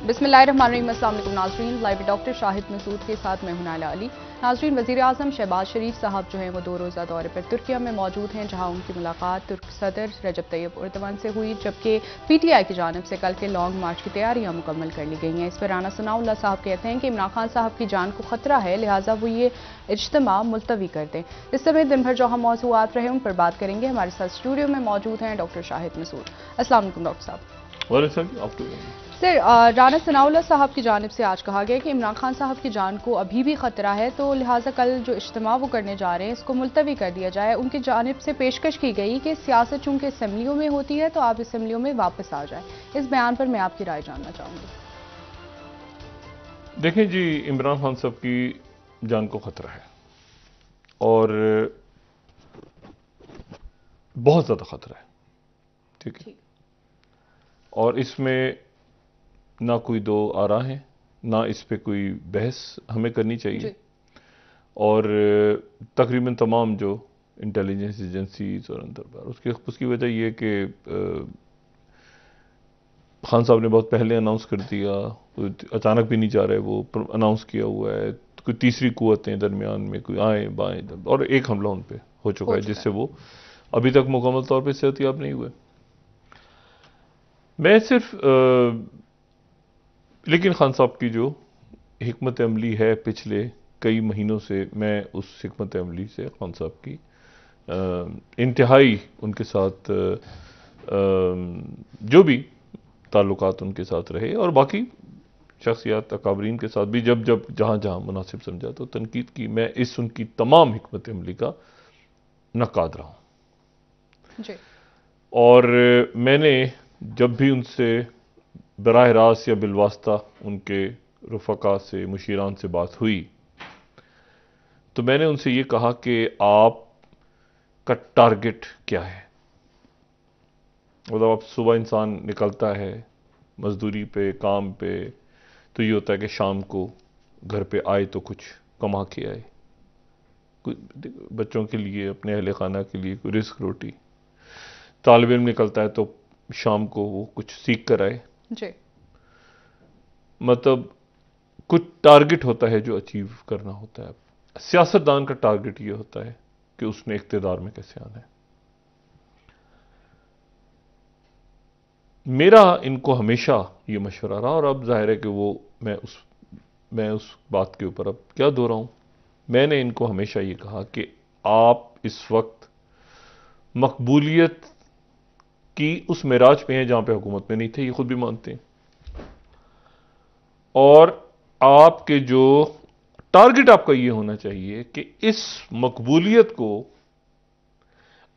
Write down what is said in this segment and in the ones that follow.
बिस्मिल्लाहिर्रहमानिर्रहीम। अस्सलाम वालेकुम नाज़रीन, लाइव डॉक्टर शाहिद मसूद के साथ मैं हूं नाइला अली। नाज़रीन, वज़ीर आज़म शहबाज शरीफ साहब जो हैं वो 2 रोज़ा दौरे पर तुर्किया में मौजूद हैं, जहां उनकी मुलाकात तुर्क सदर रजब तैयब एर्दोग़ान से हुई, जबकि PTI की जानिब से कल के लॉन्ग मार्च की तैयारियां मुकम्मल कर ली गई हैं। इस पर राना सनाउल्लाह साहब कहते हैं कि इमरान खान साहब की जान को खतरा है, लिहाजा वो ये इज्तिमा मुलतवी कर दें। इस समय दिन भर जो हम मौज़ूआत रहे उन पर बात करेंगे। हमारे साथ स्टूडियो में मौजूद हैं डॉक्टर शाहिद मसूद। अस्सलाम वालेकुम डॉक्टर साहब। सर, राना सनाउल्लाह साहब की जानिब से आज कहा गया कि इमरान खान साहब की जान को अभी भी खतरा है, तो लिहाजा कल जो इज्तिमा वो करने जा रहे हैं इसको मुलतवी कर दिया जाए। उनकी जानिब से पेशकश की गई कि सियासत चूंकि असम्बलियों में होती है तो आप असम्बलियों में वापस आ जाए। इस बयान पर मैं आपकी राय जानना चाहूँगी। देखें जी, इमरान खान साहब की जान को खतरा है और बहुत ज़्यादा खतरा है, ठीक है। और इसमें ना कोई दो आरा हैं, ना इस पे कोई बहस हमें करनी चाहिए। और तकरीबन तमाम जो इंटेलिजेंस एजेंसीज और अंदर उसकी वजह यह कि खान साहब ने बहुत पहले अनाउंस कर दिया, अचानक भी नहीं जा रहे, वो अनाउंस किया हुआ है। कोई तीसरी कुव्वतें दरमियान में कोई आए बाएं, और एक हमला उन पे हो चुका है जिससे वो अभी तक मुकम्मल तौर पे सेहतियाब नहीं हुए। मैं सिर्फ लेकिन खान साहब की जो हिकमत अमली है पिछले कई महीनों से, मैं उस हिकमत अमली से खान साहब की इंतहाई उनके साथ जो भी ताल्लुकात उनके साथ रहे और बाकी शख्सियात अकाबरीन के साथ भी जब जब जहाँ जहाँ मुनासिब समझा तो तनकीद की, मैं इस उनकी तमाम हिकमत अमली का नकाद रहा हूँ। और मैंने जब भी उनसे बराह रास्त या बिलवास्ता उनके रुफका से मुशीरान से बात हुई तो मैंने उनसे ये कहा कि आपका टारगेट क्या है। मतलब अब सुबह इंसान निकलता है मजदूरी पे, काम पे, तो ये होता है कि शाम को घर पे आए तो कुछ कमा के आए, बच्चों के लिए, अपने अहले खाना के लिए कोई रिस्क रोटी। तालिब इल्म निकलता है तो शाम को वो कुछ सीख कर आए। मतलब कुछ टारगेट होता है जो अचीव करना होता है। सियासतदान का टारगेट ये होता है कि उसने इख्तिदार में कैसे आना है। मेरा इनको हमेशा ये मशवरा रहा और अब जाहिर है कि वो मैं उस बात के ऊपर अब क्या दोहराऊं। मैंने इनको हमेशा ये कहा कि आप इस वक्त मकबूलियत की उस मेराज पे हैं जहां पे हुकूमत में नहीं थे, ये खुद भी मानते हैं। और आपके जो टारगेट आपका ये होना चाहिए कि इस मकबूलियत को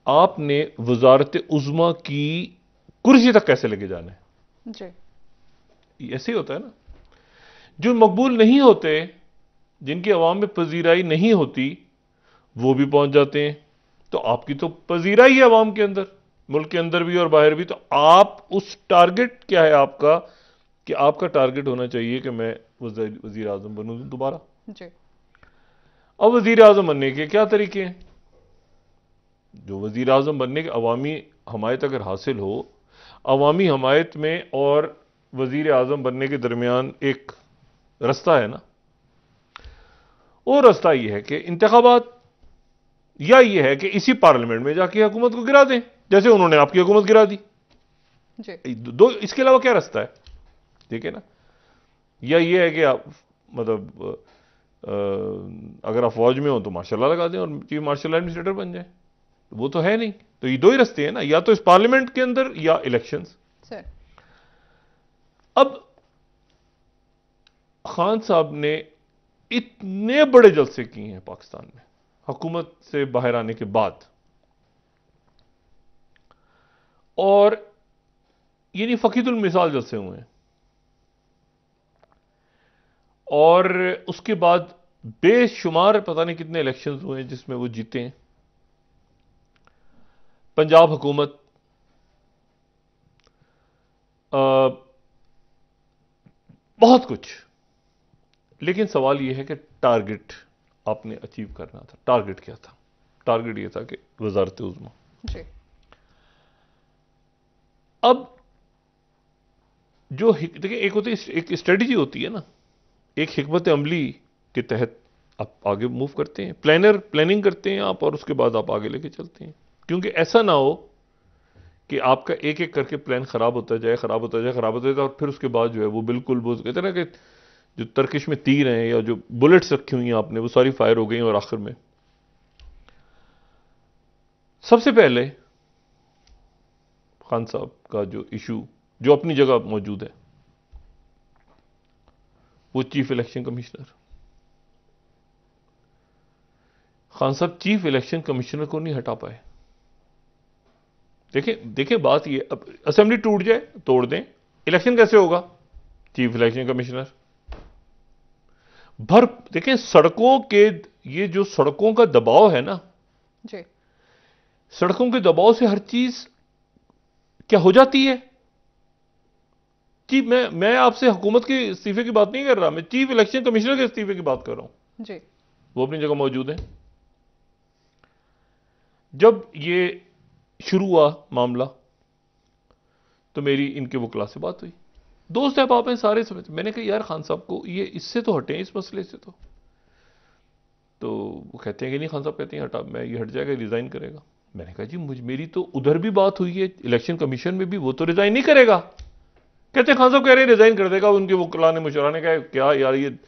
आपने वजारत उज़्मा की कुर्सी तक कैसे लेके जाना है। जी, ऐसे ही होता है ना। जो मकबूल नहीं होते, जिनकी अवाम में पजीराई नहीं होती, वो भी पहुंच जाते हैं। तो आपकी तो पजीराई है अवाम के अंदर, मुल्क के अंदर भी और बाहर भी। तो आप उस टारगेट क्या है आपका, कि आपका टारगेट होना चाहिए कि मैं वजीर आजम बनूं दोबारा। अब वजीर आजम बनने के क्या तरीके हैं। जो वजीर आजम बनने के अवामी हमायत अगर हासिल हो, अवामी हमायत में और वजीर आजम बनने के दरमियान एक रास्ता है ना, वो रास्ता ये है कि इंतखाबात, या ये है कि इसी पार्लियामेंट में जाके हुकूमत को गिरा दें, जैसे उन्होंने आपकी हुकूमत गिरा दी। दो, इसके अलावा क्या रास्ता है, ठीक है ना। या ये है कि आप मतलब अगर आप फौज में हो तो मार्शल लॉ लगा दें और चीफ मार्शल एडमिनिस्ट्रेटर बन जाए। वो तो है नहीं। तो ये दो ही रास्ते हैं ना, या तो इस पार्लियामेंट के अंदर या इलेक्शंस। अब खान साहब ने इतने बड़े जलसे किए हैं पाकिस्तान में हुकूमत से बाहर आने के बाद, और ये नहीं फकीदुल मिसाल जलसे हुए हैं। और उसके बाद बेशुमार पता नहीं कितने इलेक्शंस हुए हैं जिसमें वो जीते हैं। पंजाब हुकूमत बहुत कुछ। लेकिन सवाल यह है कि टारगेट आपने अचीव करना था। टारगेट क्या था? टारगेट यह था कि वजारत उज़्मा। अब जो देखिए, एक होती है, एक स्ट्रेटजी होती है ना, एक हिकमत अमली के तहत आप आगे मूव करते हैं, प्लानिंग करते हैं आप, और उसके बाद आप आगे लेके चलते हैं। क्योंकि ऐसा ना हो कि आपका एक एक करके प्लान खराब होता जाए, खराब होता जाए, खराब होता जाए, और फिर उसके बाद जो है वो बिल्कुल, वो कहते हैं ना कि जो तर्किश में तीर हैं या जो बुलेट्स रखी हुई हैं आपने, वो सारी फायर हो गई और आखिर में सबसे पहले खान साहब का जो इशू जो अपनी जगह मौजूद है, वो चीफ इलेक्शन कमिश्नर। खान साहब चीफ इलेक्शन कमिश्नर को नहीं हटा पाए। देखिए बात ये, अब असेंबली टूट जाए, तोड़ दें, इलेक्शन कैसे होगा? चीफ इलेक्शन कमिश्नर भर, देखें सड़कों के, ये जो सड़कों का दबाव है ना जी, सड़कों के दबाव से हर चीज क्या हो जाती है। चीफ, मैं आपसे हुकूमत के इस्तीफे की बात नहीं कर रहा, मैं चीफ इलेक्शन कमिश्नर के इस्तीफे की बात कर रहा हूं जी। वो अपनी जगह मौजूद है। जब ये शुरू हुआ मामला, तो मेरी इनके वकला से बात हुई, दोस्त अहबाब हैं सारे समझ। मैंने कहा यार खान साहब को ये इससे तो हटें, इस मसले से तो वो कहते हैं कि नहीं, खान साहब कहते हैं हटा, मैं ये हट जाएगा, रिजाइन करेगा। मैंने कहा जी मेरी तो उधर भी बात हुई है, इलेक्शन कमीशन में भी, वो तो रिजाइन नहीं करेगा। कहते खान साहब कह रहे हैं रिजाइन कर देगा। उनके वकला ने, मुशरा ने कहा क्या यार ये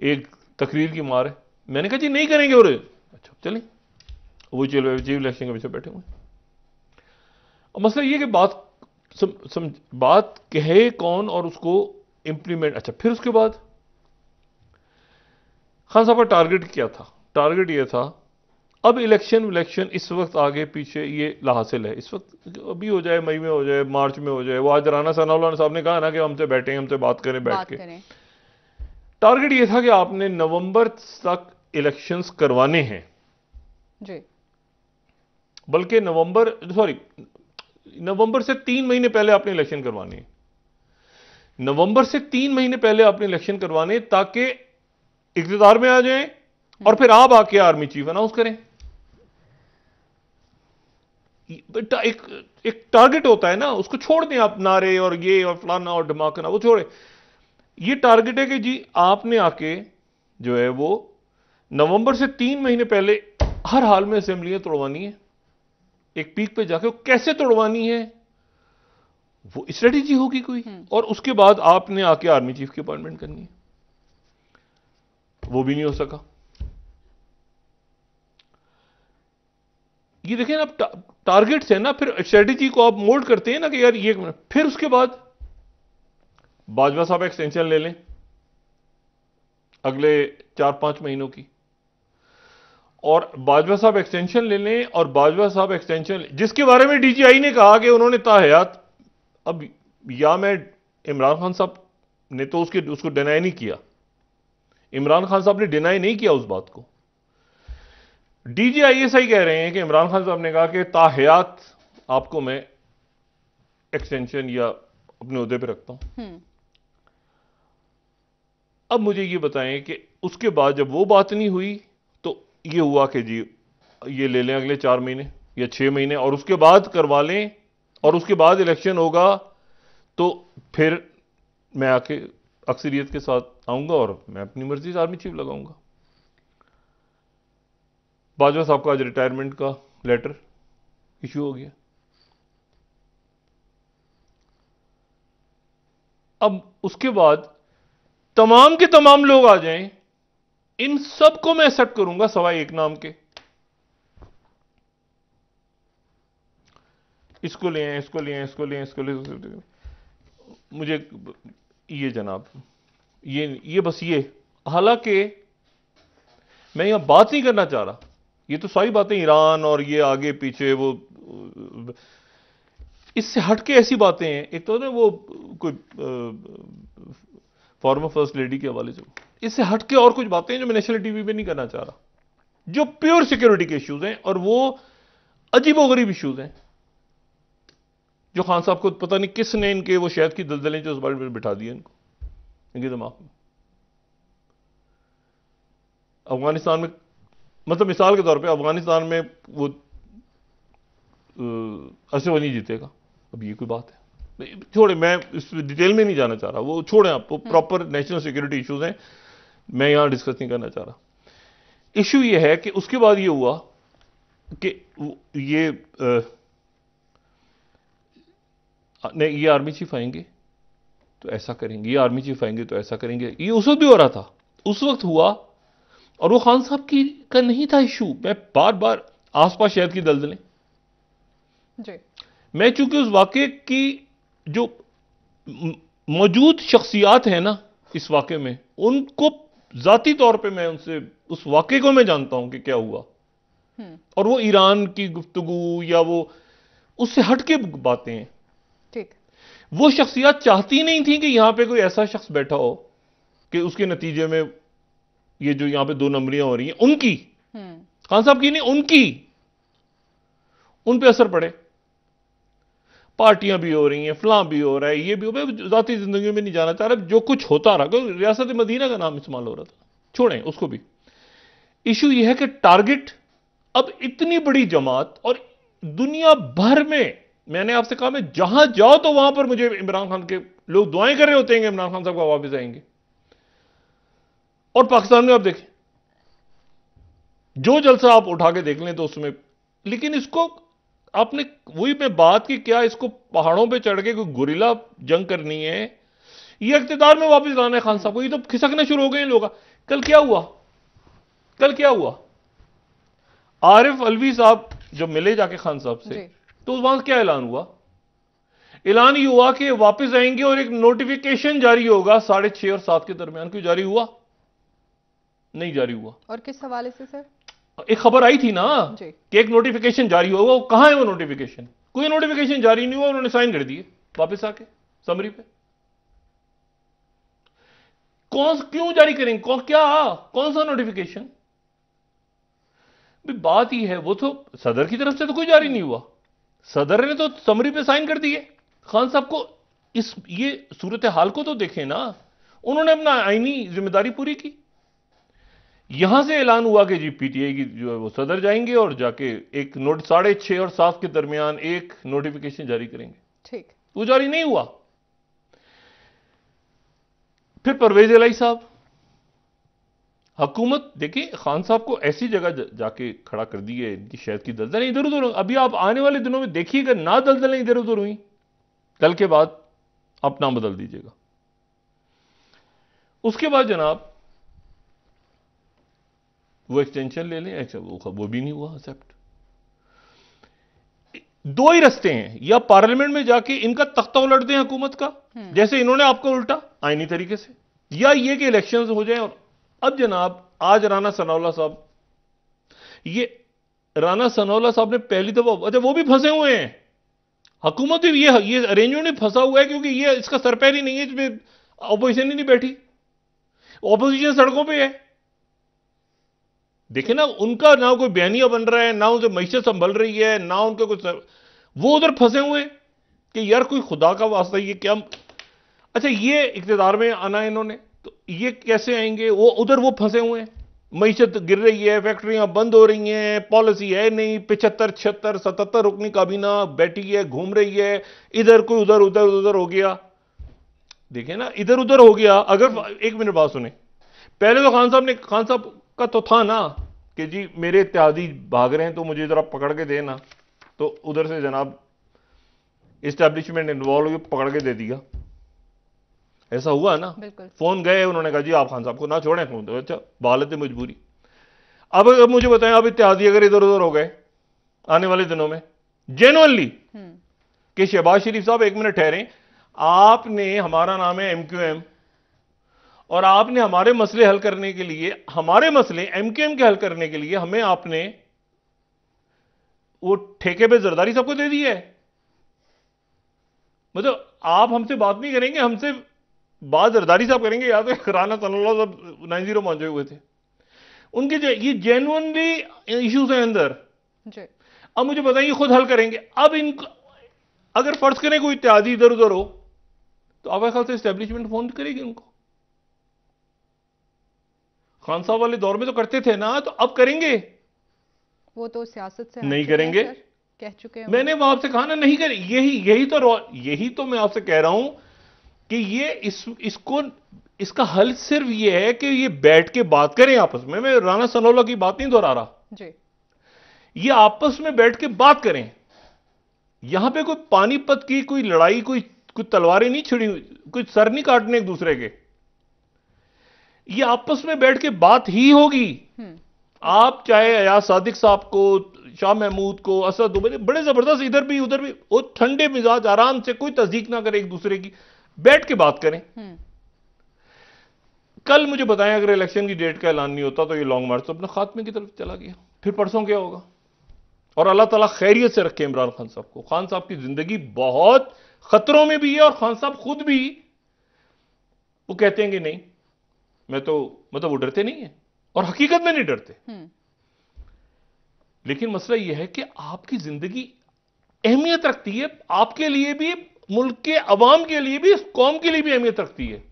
एक तकरीर की मार है। मैंने कहा जी नहीं करेंगे। और अच्छा चलें, वो चीफ इलेक्शन कमीशन बैठे हुए। और मसला ये कि बात कहे कौन और उसको इंप्लीमेंट। अच्छा, फिर उसके बाद खान साहब का टारगेट क्या था? टारगेट ये था, अब इलेक्शन इस वक्त आगे पीछे ये लाहासिल है, इस वक्त अभी हो जाए, मई में हो जाए, मार्च में हो जाए। वो आज राना सनाउल्लाह साहब ने कहा ना कि हमसे बैठें, हमसे बात करें बैठ के। टारगेट ये था कि आपने नवंबर तक इलेक्शंस करवाने हैं जी, बल्कि नवंबर से 3 महीने पहले आपने इलेक्शन करवाने हैं। नवंबर से 3 महीने पहले आपने इलेक्शन करवाने, ताकि इख्तियार में आ जाएं और फिर आप आके आर्मी चीफ अनाउंस करें। एक टारगेट होता है ना, उसको छोड़ दें आप, नारे और ये और फलाना और धमाकना, वो छोड़े। ये टारगेट है कि जी आपने आके जो है वो नवंबर से 3 महीने पहले हर हाल में असेंबलियां तोड़वानी है। एक पीक पे जाके वो कैसे तोड़वानी है, वो स्ट्रेटेजी होगी कोई। और उसके बाद आपने आके आर्मी चीफ की अपॉइंटमेंट करनी है। वो भी नहीं हो सका। ये देखें ना, टारगेट्स है ना, फिर स्ट्रेटेजी को आप मोल्ड करते हैं ना कि यार ये। फिर उसके बाद बाजवा साहब एक्सटेंशन ले लें अगले 4-5 महीनों की, और बाजवा साहब एक्सटेंशन ले लें, और बाजवा साहब एक्सटेंशन जिसके बारे में डीजीआई ने कहा कि उन्होंने ताहयात, अब या मैं, इमरान खान साहब ने तो उसको डिनाई नहीं किया, इमरान खान साहब ने डिनाई नहीं किया उस बात को। डीजीआईएसआई कह रहे हैं कि इमरान खान साहब ने कहा कि ताहयात आपको मैं एक्सटेंशन या अपने ओहदे पे रखता हूं। अब मुझे ये बताएं कि उसके बाद जब वो बात नहीं हुई, तो ये हुआ कि जी ये ले लें अगले 4 महीने या 6 महीने, और उसके बाद करवा लें, और उसके बाद इलेक्शन होगा, तो फिर मैं आके अक्सरियत के साथ आऊंगा और मैं अपनी मर्जी से आर्मी चीफ लगाऊंगा। बाजवा साहब का आज रिटायरमेंट का लेटर इशू हो गया। अब उसके बाद तमाम के तमाम लोग आ जाएं, इन सबको मैं एक्सेप्ट करूंगा सवाई एक नाम के। इसको ले आए, इसको ले आए, इसको ले आए, इसको ले आए। मुझे ये जनाब, ये बस ये, हालांकि मैं यहां बात नहीं करना चाह रहा, ये तो सारी बातें ईरान और ये आगे पीछे, वो इससे हटके ऐसी बातें हैं। एक तो ना वो कोई फॉर्मर फर्स्ट लेडी के हवाले से, इससे हटके और कुछ बातें हैं जो मैं नेशनल टीवी पे नहीं करना चाह रहा, जो प्योर सिक्योरिटी के इश्यूज हैं, और वो अजीबोगरीब इश्यूज हैं, जो खान साहब को पता नहीं किसने इनके वो शहद की दलदलें जो उस बारे में बिठा दिए इनको, इनके दिमाग में। अफगानिस्तान में, मतलब मिसाल के तौर पे, अफगानिस्तान में वो अशरफ गनी जीतेगा, अब ये कोई बात है? छोड़े, मैं इस डिटेल में नहीं जाना चाह रहा, वो छोड़ें, आपको प्रॉपर नेशनल सिक्योरिटी इश्यूज हैं, मैं यहां डिस्कस नहीं करना चाह रहा। इशू ये है कि उसके बाद ये हुआ कि ये आर्मी चीफ आएंगे तो ऐसा करेंगे, ये आर्मी चीफ आएंगे तो ऐसा करेंगे, ये उस वक्त भी हो रहा था, उस वक्त हुआ। और वो खान साहब की का नहीं था इशू, मैं बार बार आसपास शहर की दलदलें जी, मैं चूंकि उस वाकये की जो मौजूद शख्सियात हैं ना इस वाकये में, उनको जाती तौर पे मैं उनसे उस वाकये को मैं जानता हूं कि क्या हुआ, और वो ईरान की गुफ्तगू या वो उससे हटके बातें हैं। ठीक, वो शख्सियत चाहती नहीं थी कि यहां पे कोई ऐसा शख्स बैठा हो कि उसके नतीजे में ये जो यहां पे दो नंबरियां हो रही हैं उनकी, खान साहब की नहीं, उनकी, उन पे असर पड़े। पार्टियां भी हो रही हैं, फलां भी हो रहा है, ये भी हो रहा है, जाती जिंदगी में नहीं जाना चाह रहा, जो कुछ होता रहा, क्योंकि रियासत मदीना का नाम इस्तेमाल हो रहा था, छोड़ें उसको भी। इशू यह है कि टारगेट अब इतनी बड़ी जमात, और दुनिया भर में, मैंने आपसे कहा, मैं जहां जाओ तो वहां पर मुझे इमरान खान के लोग दुआएं कर रहे होते हैं कि इमरान खान साहब का वापस आएंगे। और पाकिस्तान में आप देखें, जो जलसा आप उठा के देख लें तो उसमें, लेकिन इसको आपने वही मैं बात की, क्या इसको पहाड़ों पे चढ़ के कोई गुरिल्ला जंग करनी है, ये इख्तिदार में वापस लाना है खान साहब को, ये तो खिसकने शुरू हो गए लोग। कल क्या हुआ, कल क्या हुआ, आरिफ अलवी साहब जब मिले जाके खान साहब से, तो उस वहां क्या ऐलान हुआ? ऐलान ये हुआ कि वापस आएंगे और एक नोटिफिकेशन जारी होगा 6:30 और 7 के दरमियान। क्यों जारी हुआ? नहीं जारी हुआ। और किस हवाले से सर? एक खबर आई थी ना कि एक नोटिफिकेशन जारी होगा, कहां है वो नोटिफिकेशन? कोई नोटिफिकेशन जारी नहीं हुआ, उन्होंने साइन कर दिए वापस आके समरी पे। क्यों जारी करेंगे? कौन सा नोटिफिकेशन? बात ही है, वो तो सदर की तरफ से तो कोई जारी नहीं हुआ, सदर ने तो समरी पे साइन कर दिए। खान साहब को ये सूरत हाल को तो देखें ना, उन्होंने अपना आईनी जिम्मेदारी पूरी की। यहां से ऐलान हुआ कि जी पीटीआई की जो है वो सदर जाएंगे और जाके एक 6:30 और 7 के दरमियान एक नोटिफिकेशन जारी करेंगे। ठीक, वो जारी नहीं हुआ। फिर परवेज इलाही साहब, हुकूमत देखिए खान साहब को ऐसी जगह जाके खड़ा कर दी है, इनकी शहद की दलदलें इधर उधर। अभी आप आने वाले दिनों में देखिएगा, ना दलदलें इधर उधर हुई, कल के बाद आप नाम बदल दीजिएगा। उसके बाद जनाब वो एक्सटेंशन ले लें, वो भी नहीं हुआ एक्सेप्ट। दो ही रास्ते हैं, या पार्लियामेंट में जाके इनका तख्ता उलट दें हुकूमत का, जैसे इन्होंने आपको उल्टा आईनी तरीके से, या ये कि इलेक्शंस हो जाएं। और अब जनाब आज राना सनाउल्लाह साहब, ये राना सनाउल्लाह साहब ने पहली दफा, अच्छा वो भी फंसे हुए हैं, हुकूमत भी ये अरेंजमेंट में फंसा हुआ है, क्योंकि ये इसका सरपैर ही नहीं है, इसमें ऑपोजिशन ही नहीं बैठी, ऑपोजिशन सड़कों पे है। देखे ना, उनका ना कोई बयानिया बन रहा है, ना उनसे मैशत संभल रही है, ना उनके कुछ, वो उधर फंसे हुए हैं कि यार कोई खुदा का वास्ता ये क्या। अच्छा ये इख्तिदार में आना है इन्होंने, तो ये कैसे आएंगे? वो उधर वो फंसे हुए हैं, मैशत गिर रही है, फैक्ट्रियां बंद हो रही हैं, पॉलिसी है नहीं, 75 76 77 रुकनी काबीना बैठी है, घूम रही है, इधर कोई उधर उधर उधर हो गया। देखे ना, इधर उधर हो गया। अगर एक मिनट बात सुने, पहले तो खान साहब का तो था ना कि जी मेरे इत्तेहादी भाग रहे हैं तो मुझे जरा पकड़ के देना, तो उधर से जनाब इस्टेब्लिशमेंट इन्वॉल्व हुई, पकड़ के दे दिया। ऐसा हुआ ना, फोन गए, उन्होंने कहा जी आप खान साहब को ना छोड़ें, तो अच्छा बालत मजबूरी। अब मुझे बताएं, अब इत्तेहादी अगर इधर उधर हो गए आने वाले दिनों में जेन्युइनली, कि शहबाज शरीफ साहब एक मिनट ठहरें, आपने, हमारा नाम है एमक्यूएम, और आपने हमारे मसले हल करने के लिए, हमारे मसले एमक्यूएम के हल करने के लिए हमें आपने वो ठेके पे जरदारी सबको दे दी है। मतलब आप हमसे बात नहीं करेंगे, हमसे बात जरदारी साहब करेंगे, या तो राना सनाउल्लाह साहब 90 पहुंचे हुए थे, उनके जो ये जेन्युइनली इश्यूज हैं अंदर। अब मुझे बताइए, खुद हल करेंगे। अब इनको अगर फर्ज करें कोई इत्यादि इधर उधर हो, तो आपके ख्याल से एस्टेब्लिशमेंट फोन करेगी उनको? खान साहब वाले दौर में तो करते थे ना, तो अब करेंगे? वो तो सियासत से नहीं करेंगे, कह चुके हैं। मैंने वो आपसे कहा ना नहीं कर, यही तो मैं आपसे कह रहा हूं कि ये इसका हल सिर्फ ये है कि ये बैठ के बात करें आपस में। मैं राना सनोला की बात नहीं दोहरा रहा जी। ये आपस में बैठ के बात करें। यहां पे कोई पानीपत की कोई लड़ाई, कोई तलवारें नहीं छिड़ी, कोई सर नहीं काटने एक दूसरे के। ये आपस में बैठ के बात ही होगी। आप चाहे अयाज सादिक साहब को, शाह महमूद को, असद उमर, बड़े जबरदस्त इधर भी उधर भी, वो ठंडे मिजाज आराम से, कोई तस्दीक ना करे एक दूसरे की, बैठ के बात करें। कल मुझे बताएं अगर इलेक्शन की डेट का ऐलान नहीं होता तो ये लॉन्ग मार्च तो अपने खात्मे की तरफ चला गया। फिर परसों क्या होगा? और अल्लाह ताला खैरियत से रखे इमरान खान साहब को। खान साहब की जिंदगी बहुत खतरों में भी है, और खान साहब खुद भी वो कहते हैं कि नहीं मैं तो, मतलब वो डरते नहीं है, और हकीकत में नहीं डरते। लेकिन मसला यह है कि आपकी जिंदगी अहमियत रखती है, आपके लिए भी, मुल्क के अवाम के लिए भी, इस कौम के लिए भी अहमियत रखती है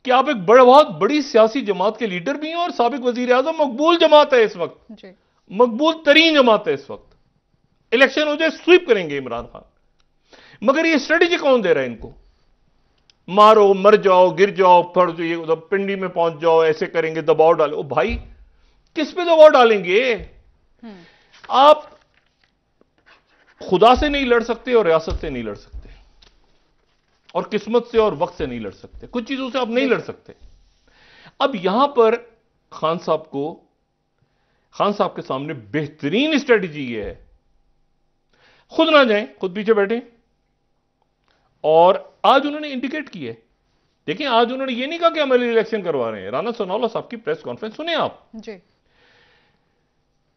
कि आप एक बहुत बड़ी सियासी जमात के लीडर भी हैं, और साबिक वजीर आजम, मकबूल जमात है इस वक्त, मकबूल तरीन जमात है इस वक्त। इलेक्शन हो जाए स्वीप करेंगे इमरान खान। मगर ये स्ट्रेटेजी कौन दे रहा है इनको? मारो, मर जाओ, गिर जाओ, फट ये पिंडी में पहुंच जाओ, ऐसे करेंगे, दबाव डालो। ओ भाई, किस पे दबाव डालेंगे? आप खुदा से नहीं लड़ सकते, और रियासत से नहीं लड़ सकते, और किस्मत से और वक्त से नहीं लड़ सकते। कुछ चीजों से आप नहीं लड़ सकते। अब यहां पर खान साहब के सामने बेहतरीन स्ट्रेटेजी यह है, खुद ना जाएं, खुद पीछे बैठे। और आज उन्होंने इंडिकेट किए, देखिए आज उन्होंने ये नहीं कहा कि अमली इलेक्शन करवा रहे हैं। राना सनाउल्लाह साहब की प्रेस कॉन्फ्रेंस सुने आप जी।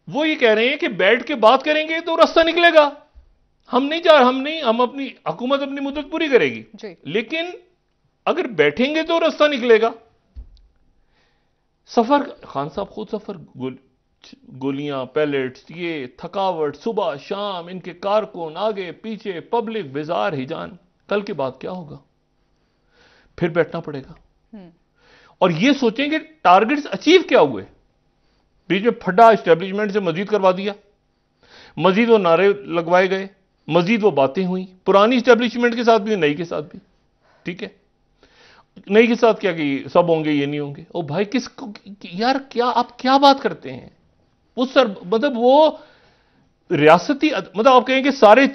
वो ये कह रहे हैं कि बैठ के बात करेंगे तो रास्ता निकलेगा। हम अपनी हुकूमत अपनी मुद्दत पूरी करेगी जी। लेकिन अगर बैठेंगे तो रास्ता निकलेगा। सफर, खान साहब खुद सफर, गोलियां, पैलेट्स, ये थकावट, सुबह शाम, इनके कारकुन आगे पीछे, पब्लिक बेजार हिजान। कल के बाद क्या होगा? फिर बैठना पड़ेगा और ये सोचें कि टारगेट्स अचीव क्या हुए। बीच में फड्डा एस्टेब्लिशमेंट से मजीद करवा दिया, मजीद वो नारे लगवाए गए, मजीद वो बातें हुई, पुरानी एस्टेब्लिशमेंट के साथ भी, नई के साथ भी। ठीक है, नई के साथ क्या कि सब होंगे, ये नहीं होंगे। ओ भाई, यार क्या आप क्या बात करते हैं? वो मतलब वो रियासती, मतलब आप कहेंगे सारे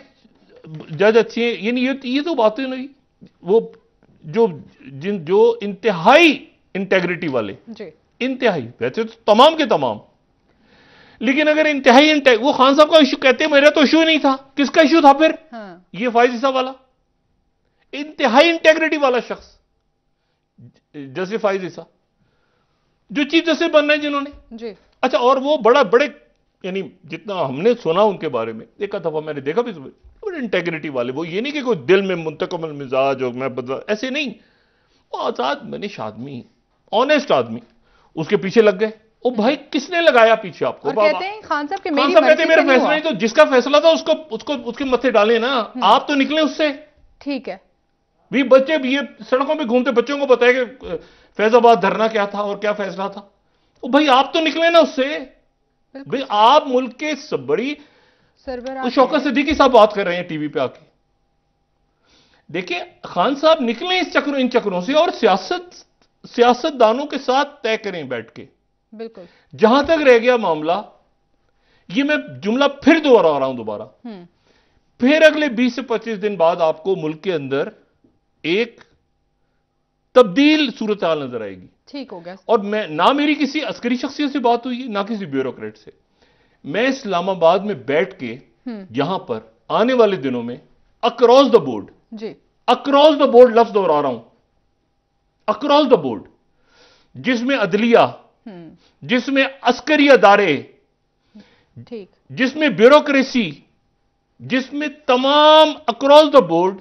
जज अच्छे हैं, ये तो बातें नहीं। वो जो इंतहाई इंटेग्रिटी वाले, इंतहाई, वैसे तो तमाम के तमाम, लेकिन अगर इंतहाई वो खान साहब का इशू कहते हैं, मेरा तो इशू ही नहीं था। किसका इशू था फिर? ये फायज ईसा वाला, इंतहाई इंटेग्रिटी वाला शख्स, जैसे फायज ईसा जो चीफ जस्टिस बनना है जिन्होंने जी। अच्छा, और वो बड़े यानी जितना हमने सुना उनके बारे में, एक दफा मैंने देखा भी, बड़े इंटेग्रिटी वाले। वो ये नहीं कि कोई दिल में मुंतकमल मिजाज हो, मैं बदला, ऐसे नहीं। वो आजाद मनीष आदमी, ऑनेस्ट आदमी, उसके पीछे लग गए। ओ भाई, किसने लगाया पीछे आपको? कहते हैं खान साहब के मेरा फैसला नहीं, तो जिसका फैसला था उसके मत्थे डाले ना। आप तो निकले उससे। ठीक है, भी बच्चे भी ये सड़कों पे घूमते बच्चों को बताया कि फैजाबाद धरना क्या था और क्या फैसला था। ओ भाई, आप तो निकले ना उससे। भाई, आप मुल्क के सब बड़ी शौकत सिद्दीकी साहब बात कर रहे हैं टीवी पे आके। देखिए, खान साहब निकले इन चक्रों से, और सियासतदानों के साथ तय करें बैठ के। बिल्कुल। जहां तक रह गया मामला, ये मैं जुमला फिर दोहरा रहा हूं दोबारा, फिर अगले 20 से 25 दिन बाद आपको मुल्क के अंदर एक तब्दील सूरत हाल नजर आएगी। ठीक हो गया। और मैं ना, मेरी किसी अस्करी शख्सियत से बात हुई है, ना किसी ब्यूरोक्रेट से। मैं इस्लामाबाद में बैठ के यहां पर आने वाले दिनों में अक्रॉस द बोर्ड जी, अक्रॉस द बोर्ड लफ्ज दोहरा रहा हूं, अक्रॉस द बोर्ड, जिसमें अदलिया, जिसमें अस्करी अदारे, ठीक, जिसमें ब्यूरोक्रेसी, जिसमें तमाम अक्रॉस द बोर्ड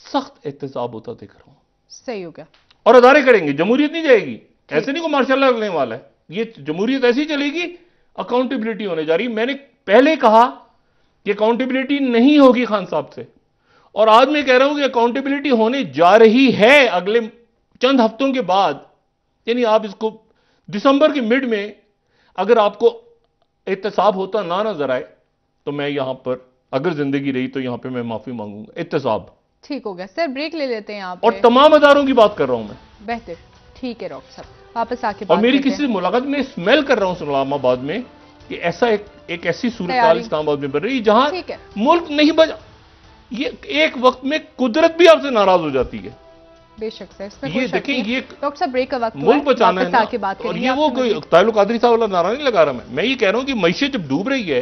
सख्त एहतसाब होता देख रहा हूं। सही हो गया। और अदारे करेंगे, जमहूरियत नहीं जाएगी। ऐसे नहीं को मार्शल लगने वाला है, ये जमहूरियत ऐसी चलेगी, अकाउंटेबिलिटी होने जा रही। मैंने पहले कहा कि अकाउंटेबिलिटी नहीं होगी खान साहब से, और आज मैं कह रहा हूं कि अकाउंटेबिलिटी होने जा रही है अगले चंद हफ्तों के बाद। यानी आप इसको दिसंबर के मिड में, अगर आपको एहतसाब होता ना नजर आए तो मैं यहां पर, अगर जिंदगी रही तो यहां पे मैं माफी मांगूंगा। एहतसाब ठीक हो गया सर, ब्रेक ले लेते हैं यहाँ और तमाम अदारों की बात कर रहा हूं मैं। बेहतर, ठीक है डॉक्टर साहब, वापस आके और मेरी किसी से मुलाकात में स्मेल कर रहा हूं इस्लामाबाद में कि ऐसा एक ऐसी सूरत इस्लामाबाद में बन रही है जहां मुल्क नहीं बचा। ये एक वक्त में कुदरत भी आपसे नाराज हो जाती है। बेशक सर, इसमें ये देखें, ये डॉक्टर साहब ब्रेक का वक्त मुल्क बचाना है ना। और ये वो कोई ताल्लुक कादरी साहब वाला नारा नहीं लगा रहा मैं ये कह रहा हूं कि मईशत जब डूब रही है,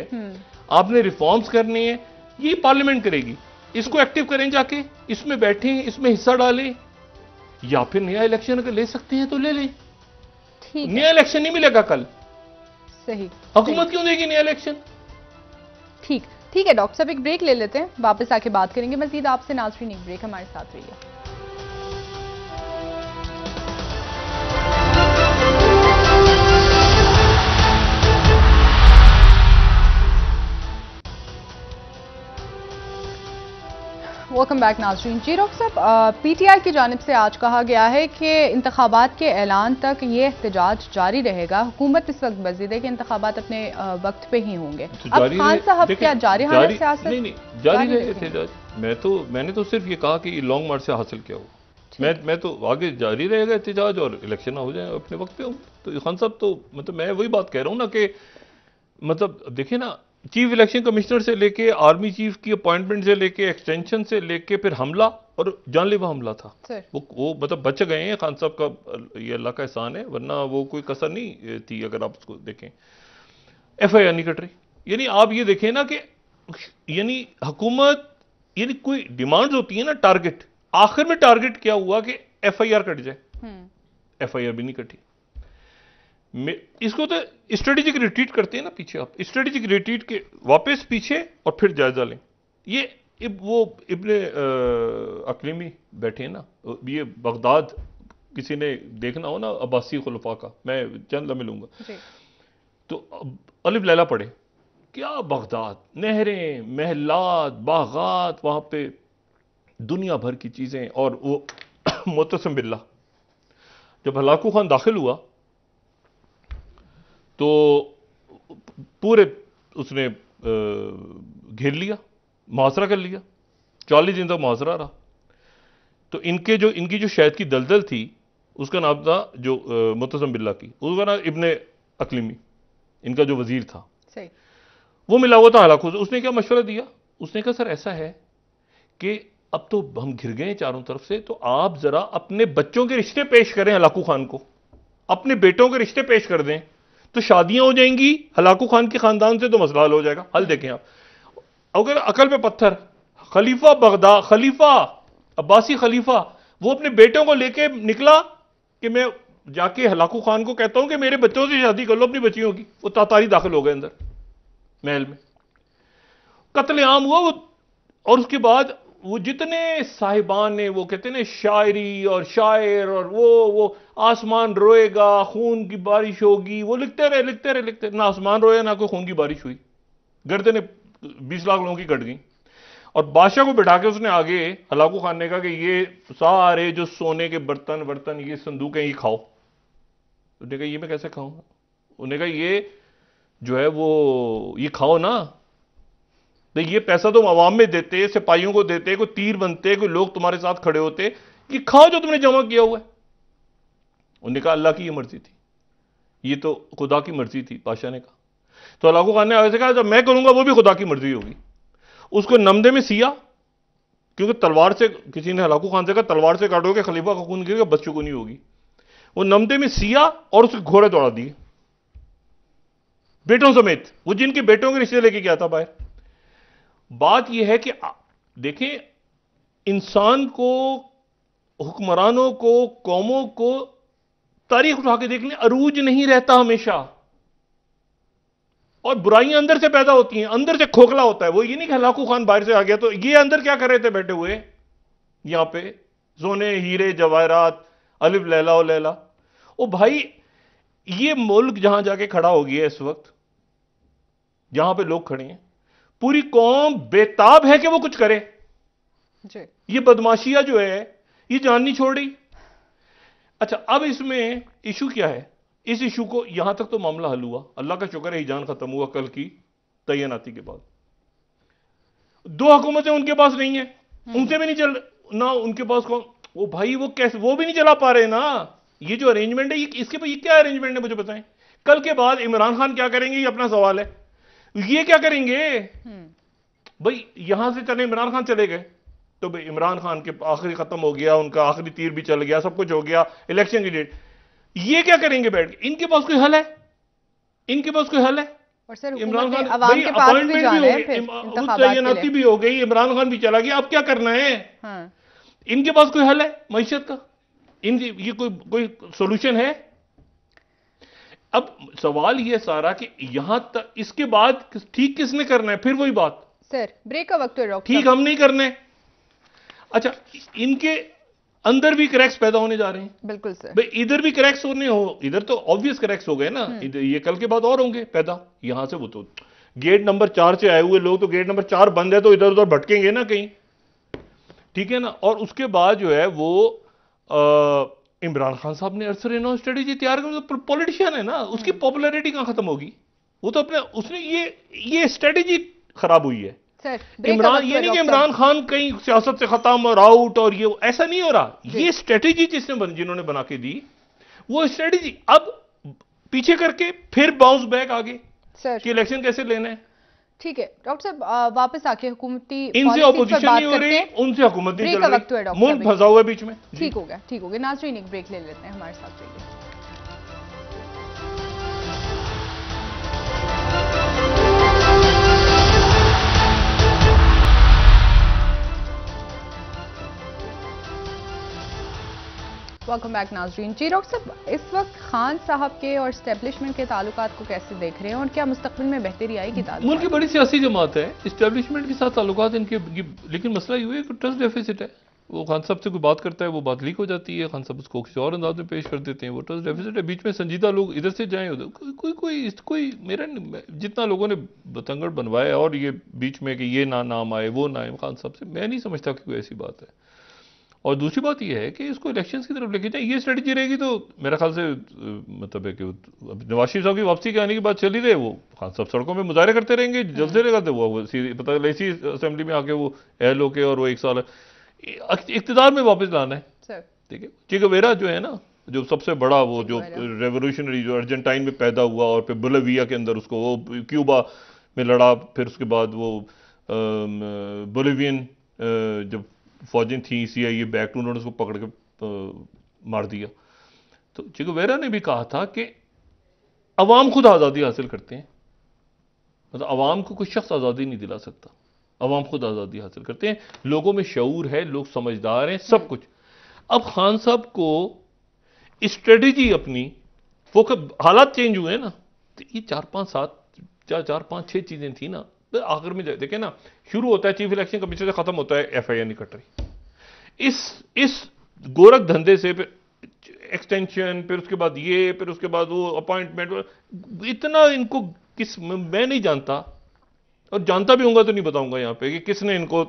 आपने रिफॉर्म्स करने हैं, ये पार्लियामेंट करेगी, इसको एक्टिव करें, जाके इसमें बैठें, इसमें हिस्सा डालें, या फिर नया इलेक्शन अगर ले सकते हैं तो ले लें। नया इलेक्शन नहीं मिलेगा कल, सही, हुकूमत क्यों देगी नया इलेक्शन? ठीक है डॉक्टर साहब, एक ब्रेक ले लेते हैं, वापस आके बात करेंगे मजीद आपसे। नाज़रीन, एक ब्रेक, हमारे साथ रहिए। वेलकम बैक नाज़रीन। जी डॉक्टर साहब, पीटीआई की जानिब से आज कहा गया है कि इंतखाबात के ऐलान तक ये एहतजाज जारी रहेगा। हुकूमत इस वक्त बज़ीद है कि इंतखाबात अपने वक्त पे ही होंगे। अब खान साहब क्या जारी हालत सियासत? नहीं, जारी रहे एहतजाज। मैंने तो सिर्फ ये कहा कि ये लॉन्ग मार्च से हासिल किया हुआ, मैं तो आगे जारी रहेगा एहतजाज और इलेक्शन हो जाए अपने वक्त पे। तो खान साहब तो मतलब मैं वही बात कह रहा हूँ ना कि मतलब देखिए ना, चीफ इलेक्शन कमिश्नर से लेके आर्मी चीफ की अपॉइंटमेंट से लेके एक्सटेंशन से लेके फिर हमला, और जानलेवा हमला था वो मतलब बच गए हैं। खान साहब का ये अल्लाह का एहसान है, वरना वो कोई कसर नहीं थी अगर आप उसको देखें। एफआईआर नहीं कट रही, यानी आप ये देखें ना कि यानी हुकूमत, यानी कोई डिमांड्स होती है ना टारगेट, आखिर में टारगेट क्या हुआ कि एफआईआर कट जाए, एफआईआर भी नहीं कटी। इसको तो स्ट्रेटेजिक रिट्रीट करते हैं ना पीछे, आप स्ट्रेटेजिक रिट्रीट के वापस पीछे और फिर जायजा लें। ये वो इब्ने अकलीमी बैठे हैं ना, ये बगदाद किसी ने देखना हो ना अब्बासी खुलफा का, मैं चंद लम्हे लूंगा तो अलिफ लैला पढ़े, क्या बगदाद, नहरें, महलात, बागात, वहां पे दुनिया भर की चीजें। और वो मुतसिम बिल्ला जब हलाकू खान दाखिल हुआ तो पूरे उसने घेर लिया, मुहासरा कर लिया, 40 दिन तक मुहासरा रहा। तो इनकी जो शहद की दलदल थी उसका नाम था जो मुतसिम बिल्ला की, उसका नाम इब्ने अकलीमी, इनका जो वजीर था सही, वो मिला हुआ था हलाकू से। उसने क्या मशवरा दिया, उसने कहा सर ऐसा है कि अब तो हम घिर गए चारों तरफ से, तो आप जरा अपने बच्चों के रिश्ते पेश करें हलाकू खान को, अपने बेटों के रिश्ते पेश कर दें तो शादियां हो जाएंगी हलाकू खान के खानदान से, तो मसला हल हो जाएगा। हल देखें आप, अगर अकल पे पत्थर, खलीफा बगदाद, खलीफा अब्बासी खलीफा, वो अपने बेटों को लेके निकला कि मैं जाके हलाकू खान को कहता हूं कि मेरे बच्चों से शादी कर लो अपनी बच्चियों की। वो तातारी दाखिल हो गए अंदर महल में, कत्लेआम हुआ वो। और उसके बाद वो जितने साहिबान ने, वो कहते हैं शायरी और शायर, और वो आसमान रोएगा, खून की बारिश होगी, वो लिखते रहे। ना आसमान रोया ना कोई खून की बारिश हुई, गर्दनें 20 लाख लोगों की कट गई। और बादशाह को बैठा के उसने आगे हलाकू खान ने कहा कि ये सारे जो सोने के बर्तन ये संदूक हैं, ये खाओ। उसने कहा ये मैं कैसे खाऊंगा? उन्होंने कहा ये जो है वो ये खाओ ना, तो ये पैसा तुम आवाम में देते, सिपाहियों को देते, कोई तीर बनते, कोई लोग तुम्हारे साथ खड़े होते, ये खाओ जो तुमने जमा किया हुआ है। उन्होंने कहा अल्लाह की ये मर्जी थी, ये तो खुदा की मर्जी थी, बादशाह ने कहा। तो हलाकू खान ने आगे से कहा जब मैं करूंगा वो भी खुदा की मर्जी होगी। उसको नमदे में सिया, क्योंकि तलवार से, किसी ने हलाकू खान से कहा तलवार से काटोगे खलीफा का खून गिरेगा, बच्चों को नहीं होगी। वो नमदे में सिया और उसके घोड़े दौड़ा दिए बेटों समेत, वो जिनके बेटों के रिश्ते लेके गया था बाहर। बात यह है कि देखें, इंसान को, हुक्मरानों को, कौमों को तारीख उठा के देख लें, अरूज नहीं रहता हमेशा, और बुराइयां अंदर से पैदा होती हैं, अंदर से खोखला होता है। वो ये नहीं कि हलाकू खान बाहर से आ गया तो ये अंदर क्या कर रहे थे बैठे हुए यहां पे, सोने हीरे जवाहरात, अलिफ लैला और लैला। ओ भाई, ये मुल्क जहां जाके खड़ा हो गया इस वक्त, जहां पे लोग खड़े हैं, पूरी कौम बेताब है कि वो कुछ करे जी। ये बदमाशिया जो है ये जान नहीं छोड़ रही। अच्छा, अब इसमें इशू क्या है? इस इशू को यहां तक तो मामला हल हुआ, अल्लाह का शुक्र है ईजान खत्म हुआ कल की तैनाती के बाद। 2 हुकूमतें उनके पास नहीं है, उनसे भी नहीं चल ना, उनके पास कौन वो भाई, वो कैसे वो भी नहीं चला पा रहे ना। ये जो अरेंजमेंट है इसके ये क्या अरेंजमेंट है मुझे बताएं। कल के बाद इमरान खान क्या करेंगे ये अपना सवाल है, ये क्या करेंगे भाई। यहां से चले इमरान खान चले गए तो भाई इमरान खान के आखिरी खत्म हो गया, उनका आखिरी तीर भी चल गया, सब कुछ हो गया, इलेक्शन की डेट, ये क्या करेंगे बैठ के। इनके पास कोई हल है, इनके पास कोई हल है। और सर इमरान खान भाई अपॉइंटमेंट भी हो गई, तैनाती भी हो गई, इमरान खान भी चला गया, अब क्या करना है। हाँ। इनके पास कोई हल है मईशत का, इनकी ये कोई सॉल्यूशन है। अब सवाल ये सारा कि यहां तक इसके बाद ठीक किसने करना है, फिर वही बात। सर ब्रेक का वक्त है, ठीक हम नहीं करने। अच्छा, इनके अंदर भी क्रैक्स पैदा होने जा रहे हैं। बिल्कुल सर, भाई इधर भी क्रैक्स होने हो, इधर तो ऑब्वियस क्रैक्स हो गए ना, ये कल के बाद और होंगे पैदा। यहां से वो तो गेट नंबर 4 से आए हुए लोग तो गेट नंबर 4 बंद है तो इधर उधर भटकेंगे ना कहीं, ठीक है ना। और उसके बाद जो है वो इमरान खान साहब ने अरसर स्ट्रेटेजी तैयार कर, तो पॉलिटिशियन है ना, उसकी पॉपुलैरिटी कहां खत्म होगी। वो तो अपने उसने ये स्ट्रेटेजी खराब हुई है। इमरान, ये नहीं कि इमरान खान कहीं सियासत से खत्म और आउट और ये ऐसा नहीं हो रहा। ये स्ट्रेटेजी जिन्होंने बना के दी, वो स्ट्रेटेजी अब पीछे करके फिर बाउंस बैक आगे कि इलेक्शन कैसे लेना है। ठीक है डॉक्टर साहब, वापस आके हुकूमती इनसे ऑपोजिशन नहीं हो रही, उनसे हुकूमत नहीं चल रही, मुल्क फंसा हुआ है बीच में। ठीक हो गया, ठीक हो गया। नाज़रीन एक ब्रेक ले लेते हैं, हमारे साथ रहिए। वेलकम बैक नाजरीन। जी डॉक्टर साहब, इस वक्त खान साहब के और एस्टेब्लिशमेंट के ताल्लुकात को कैसे देख रहे हैं और क्या मुस्तकबिल में बेहतरी आएगी? मुल्क की बड़ी सियासी जमात है, एस्टेब्लिशमेंट के साथ ताल्लुकात इनके, लेकिन मसला ये है कि ट्रस्ट डेफिसिट है। वो खान साहब से कोई बात करता है, वो बात लीक हो जाती है, खान साहब उसको किसी और अंदाज में पेश कर देते हैं, वो ट्रस्ट डेफिसिट है। बीच में संजीदा लोग इधर से जाएं उधर, कोई मेरा जितना लोगों ने बतंगड़ बनवाया और ये बीच में कि ये नाम आए वो ना आए खान साहब से, मैं नहीं समझता कि कोई ऐसी बात है। और दूसरी बात यह है कि इसको इलेक्शंस की तरफ लेके जाए, ये स्ट्रेटजी रहेगी तो मेरा ख्याल से मतलब है कि नवाज शरीफ साहब की वापसी के आने की बात चली रहे, वो खान साहब सड़कों में मुजाहरे करते रहेंगे, जलसे रहेगा, वो पता चला इसी असेंबली में आके वो एहल होके और वो 1 साल इक्तिदार में वापस लाना है। ठीक है, चे गुवेरा जो है ना, जो सबसे बड़ा वो जो रेवोल्यूशनरी जो अर्जेंटाइन में पैदा हुआ और फिर बोलिविया के अंदर उसको वो क्यूबा में लड़ा, फिर उसके बाद वो बोलिवियन जब फौजें थी CIA बैक टू, उन्होंने उसको पकड़ के मार दिया। तो चे गुवेरा ने भी कहा था कि अवाम खुद आज़ादी हासिल करते हैं, मतलब अवाम को कोई शख्स आज़ादी नहीं दिला सकता, अवाम खुद आज़ादी हासिल करते हैं, लोगों में शऊर है, लोग समझदार हैं, सब कुछ। अब खान साहब को स्ट्रेटेजी अपनी फोकस, हालात चेंज हुए हैं ना, तो ये 4-5-6 चीजें थी ना, तो आखिर में देखें ना, शुरू होता है चीफ इलेक्शन कमीशन से, खत्म होता है FIR नहीं कट रही। इस गोरख धंधे से फिर एक्सटेंशन, फिर उसके बाद ये, फिर उसके बाद वो अपॉइंटमेंट, इतना इनको मैं नहीं जानता, और जानता भी होऊंगा तो नहीं बताऊंगा यहां पे कि किसने इनको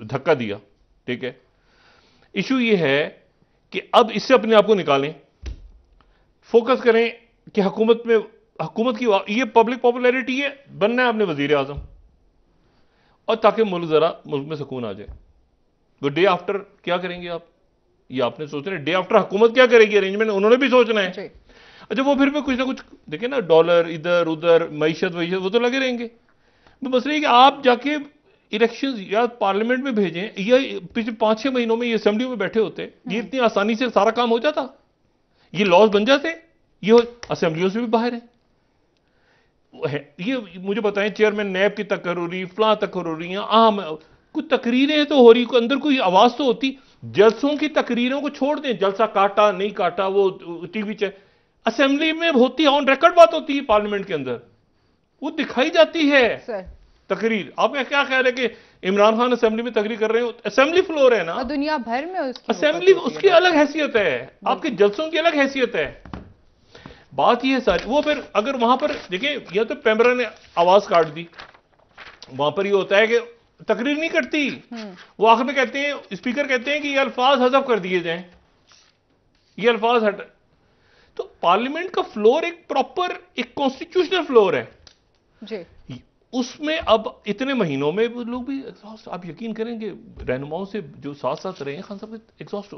धक्का दिया। ठीक है, इशू ये है कि अब इससे अपने आप को निकालें, फोकस करें कि हुकूमत की ये पब्लिक पॉपुलैरिटी है, बनना है आपने वजीर आजम, और ताकि मुल्क में सुकून आ जाए। वो डे आफ्टर क्या करेंगे आप, ये आपने सोचना है। डे आफ्टर हुकूमत क्या करेगी, अरेंजमेंट उन्होंने भी सोचना है। अच्छा, वो फिर भी कुछ ना कुछ देखें ना, डॉलर इधर उधर, मईशत वो तो लगे रहेंगे। मसला ये कि आप जाके इलेक्शन या पार्लियामेंट में भेजें, या पिछले 5-6 महीनों में ये असेंबली में बैठे होते, ये इतनी आसानी से सारा काम हो जाता, ये लॉज बन जाते। ये असेंबलियों से भी बाहर है। ये मुझे बताएं, चेयरमैन नैब की तकरीरी, फलां तकरीरियां, आम कुछ तकरीरें तो हो रही, अंदर कोई आवाज तो होती। जलसों की तकरीरों को छोड़ दें, जलसा काटा नहीं काटा वो टीवी च असेंबली में होती है, ऑन रिकॉर्ड बात होती है पार्लियामेंट के अंदर, वो दिखाई जाती है तकरीर। आप क्या कह रहे हैं कि इमरान खान असेंबली में तकरीर कर रहे हो, असेंबली फ्लोर है ना, दुनिया भर में असेंबली, उसकी अलग हैसियत है, आपके जलसों की अलग हैसियत है। बात यह है सारी, वो फिर अगर वहां पर देखिए, या तो पेमरा ने आवाज काट दी, वहां पर ये होता है कि तकरीर नहीं करती, वो आखिर में कहते हैं, स्पीकर कहते हैं कि ये अल्फाज हज़फ कर दिए जाएं, ये अल्फाज हट, तो पार्लियामेंट का फ्लोर एक प्रॉपर एक कॉन्स्टिट्यूशनल फ्लोर है जी, उसमें अब इतने महीनों में वो लोग भी एग्जॉस्ट, आप यकीन करेंगे रहनुमाओं से जो साथ साथ रहे हैं खान साहब एग्जॉस्ट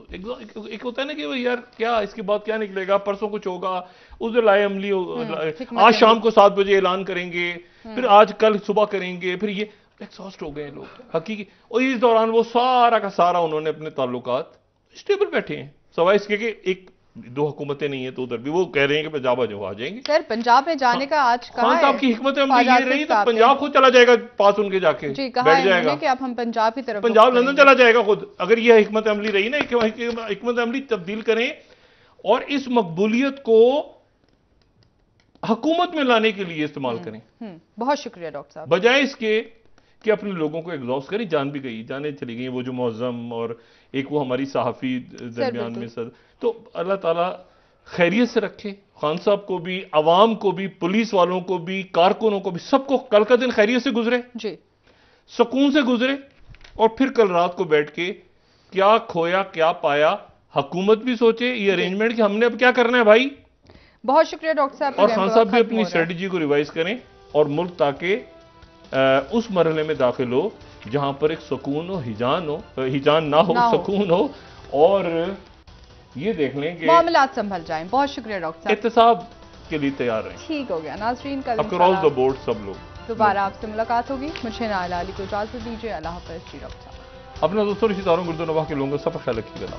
एक होता है ना कि वो यार क्या इसके बाद क्या निकलेगा, परसों कुछ होगा, उस दिन लाए अमली आज शाम को 7 बजे ऐलान करेंगे, फिर आज कल सुबह करेंगे, फिर ये एग्जॉस्ट हो गए हैं लोग हकीकी। और इस दौरान वो सारा का सारा उन्होंने अपने ताल्लुकात स्टेबल बैठे हैं, सवाए इसके कि एक 2 हुकूमतें नहीं है तो उधर भी वो कह रहे हैं कि पंजाब जो आ जाएंगे। सर पंजाब में जाने का आज कहा खान साहब की हिकमत अमली ये रही तो पंजाब खुद चला जाएगा पास उनके जाके जी, कहा बैठ जाएगा कि अब हम पंजाब की तरफ, पंजाब लंदन चला जाएगा खुद, अगर ये हिकमत अमली रही ना, हिकमत अमली तब्दील करें और इस मकबूलियत को हुकूमत में लाने के लिए इस्तेमाल करें। बहुत शुक्रिया डॉक्टर साहब। बजाय इसके कि अपने लोगों को एग्जॉस्ट करें, जान भी गई, जाने चली गई वो जो मुअज्जम और एक वो हमारी सहाफी दरमियान में सर, तो अल्लाह ताला खैरियत से रखे खान साहब को भी, अवाम को भी, पुलिस वालों को भी, कारकुनों को भी, सबको कल का दिन खैरियत से गुजरे जी, सुकून से गुजरे, और फिर कल रात को बैठ के क्या खोया क्या पाया हुकूमत भी सोचे ये अरेंजमेंट कि हमने अब क्या करना है भाई। बहुत शुक्रिया डॉक्टर साहब। और खान साहब भी अपनी स्ट्रेटजी को रिवाइज करें और मुल्क ताकि उस मरहले में दाखिल हो जहां पर एक सुकून हो, हिजान ना हो, सुकून हो, और ये देख लें कि मामलात संभल जाएं। बहुत शुक्रिया डॉक्टर साहब। एहतसाब के लिए तैयार रहें। ठीक हो गया नाज़रीन, कल अक्रॉस द बोर्ड सब लोग दोबारा आपसे मुलाकात होगी। मुझे नाइला अली को इजाजत दीजिए। अल्लाह हाफ़िज़ जी डॉक्टर साहब। अपना दोस्तों रिश्तेदारों गुर्दो नवाह के लोगों का सब ख्याल रखिएगा।